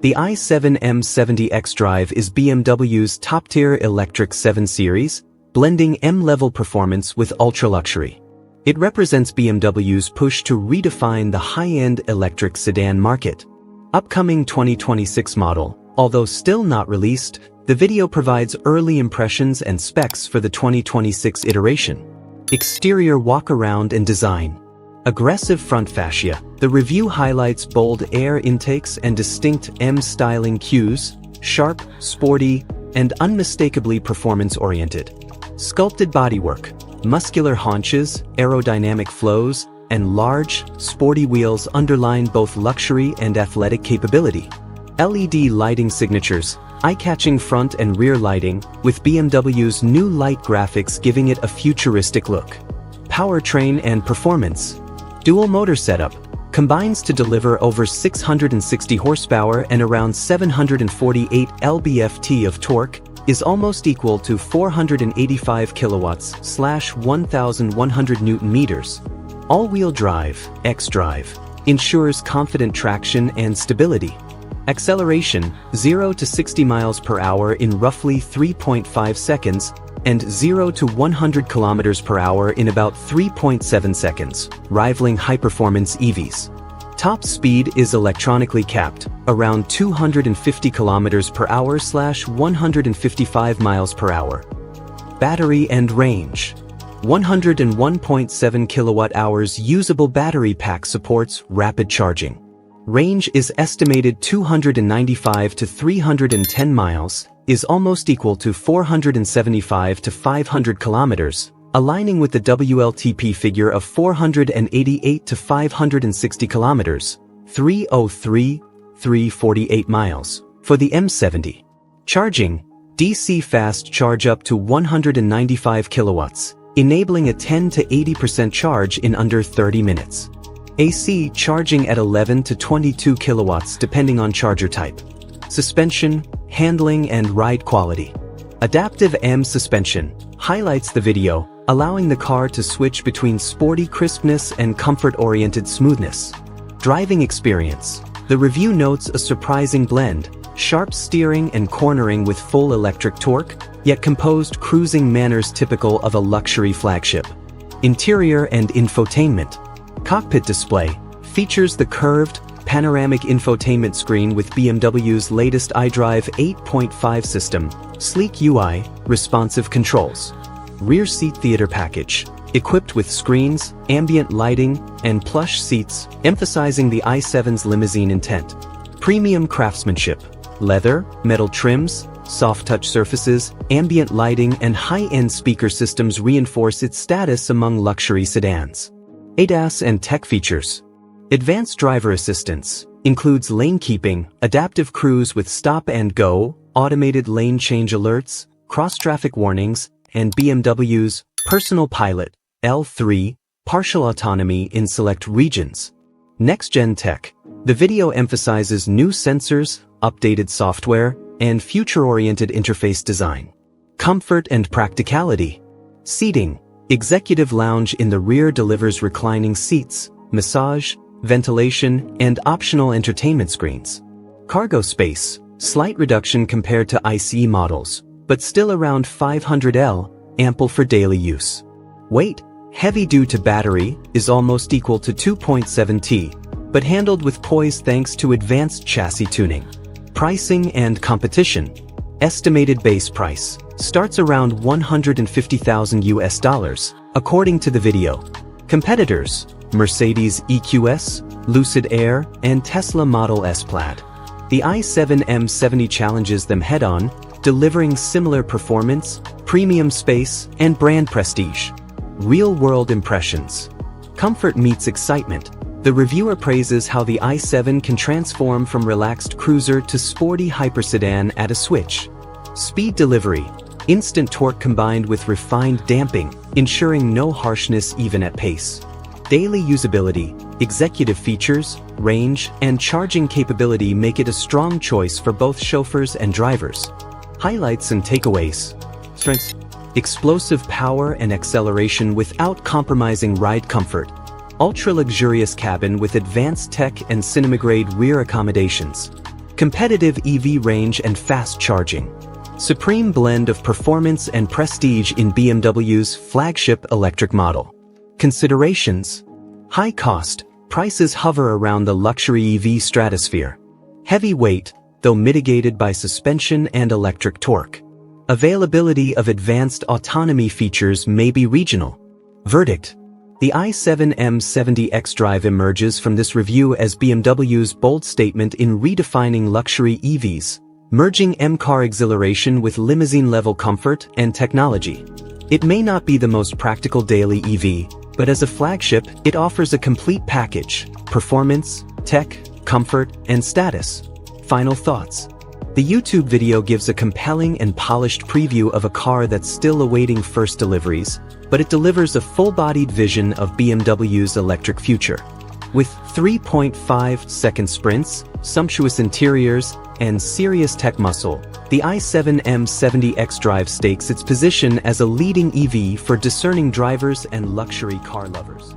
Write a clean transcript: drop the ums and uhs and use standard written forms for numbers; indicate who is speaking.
Speaker 1: The i7 M70 xDrive is BMW's top-tier electric 7 Series, blending M-level performance with ultra-luxury. It represents BMW's push to redefine the high-end electric sedan market. Upcoming 2026 model, although still not released, the video provides early impressions and specs for the 2026 iteration. Exterior walk-around and design. Aggressive front fascia. The review highlights bold air intakes and distinct M-styling cues, sharp, sporty, and unmistakably performance-oriented. Sculpted bodywork, muscular haunches, aerodynamic flows, and large, sporty wheels underline both luxury and athletic capability. LED lighting signatures, eye-catching front and rear lighting, with BMW's new light graphics giving it a futuristic look. Powertrain and performance. Dual motor setup, combines to deliver over 660 horsepower and around 748 lb-ft of torque, is almost equal to 485 kilowatts / 1,100 Newton meters. All-wheel drive, xDrive, ensures confident traction and stability. Acceleration, 0 to 60 miles per hour in roughly 3.5 seconds, and 0 to 100 kilometers per hour in about 3.7 seconds, rivaling high-performance EVs. Top speed is electronically capped, around 250 kilometers per hour / 155 miles per hour. Battery and range. 101.7 kilowatt-hours usable battery pack supports rapid charging. Range is estimated 295 to 310 miles, is almost equal to 475 to 500 kilometers, aligning with the WLTP figure of 488 to 560 kilometers, 348 miles, for the M70. Charging, DC fast charge up to 195 kilowatts, enabling a 10 to 80% charge in under 30 minutes. AC charging at 11 to 22 kilowatts depending on charger type. Suspension, handling and ride quality. Adaptive M suspension highlights the video, allowing the car to switch between sporty crispness and comfort-oriented smoothness. Driving experience. The review notes a surprising blend, sharp steering and cornering with full electric torque, yet composed cruising manners typical of a luxury flagship. Interior and infotainment. Cockpit display features the curved, panoramic infotainment screen with BMW's latest iDrive 8.5 system, sleek UI, responsive controls. Rear seat theater package, equipped with screens, ambient lighting, and plush seats, emphasizing the i7's limousine intent. Premium craftsmanship, leather, metal trims, soft-touch surfaces, ambient lighting, and high-end speaker systems reinforce its status among luxury sedans. ADAS and tech features. Advanced driver assistance includes lane keeping, adaptive cruise with stop and go, automated lane change alerts, cross-traffic warnings, and BMW's personal pilot, L3, partial autonomy in select regions. Next-gen tech. The video emphasizes new sensors, updated software, and future-oriented interface design. Comfort and practicality. Seating. Executive lounge in the rear delivers reclining seats, massage, ventilation, and optional entertainment screens. Cargo space. Slight reduction compared to ICE models, but still around 500 L, ample for daily use. Weight. Heavy due to battery, is almost equal to 2.7 T, but handled with poise thanks to advanced chassis tuning. Pricing and competition. Estimated base price starts around $150,000, according to the video. Competitors: Mercedes EQS, Lucid Air, and Tesla Model S Plaid. The i7 M70 challenges them head-on, delivering similar performance, premium space, and brand prestige. Real-world impressions. Comfort meets excitement. The reviewer praises how the i7 can transform from relaxed cruiser to sporty hypersedan at a switch. Speed delivery. Instant torque combined with refined damping, ensuring no harshness even at pace. Daily usability, executive features, range, and charging capability make it a strong choice for both chauffeurs and drivers. Highlights and takeaways. Strengths. Explosive power and acceleration without compromising ride comfort. Ultra-luxurious cabin with advanced tech and cinema-grade rear accommodations. Competitive EV range and fast charging. Supreme blend of performance and prestige in BMW's flagship electric model. Considerations. High cost. Prices hover around the luxury EV stratosphere. Heavy weight, though mitigated by suspension and electric torque. Availability of advanced autonomy features may be regional. Verdict. The i7 M70 xDrive emerges from this review as BMW's bold statement in redefining luxury EVs, merging M-car exhilaration with limousine-level comfort and technology. It may not be the most practical daily EV, but as a flagship, it offers a complete package: performance, tech, comfort, and status. Final thoughts. The YouTube video gives a compelling and polished preview of a car that's still awaiting first deliveries, but it delivers a full-bodied vision of BMW's electric future. With 3.5-second sprints, sumptuous interiors, and serious tech muscle, the i7 M70 xDrive stakes its position as a leading EV for discerning drivers and luxury car lovers.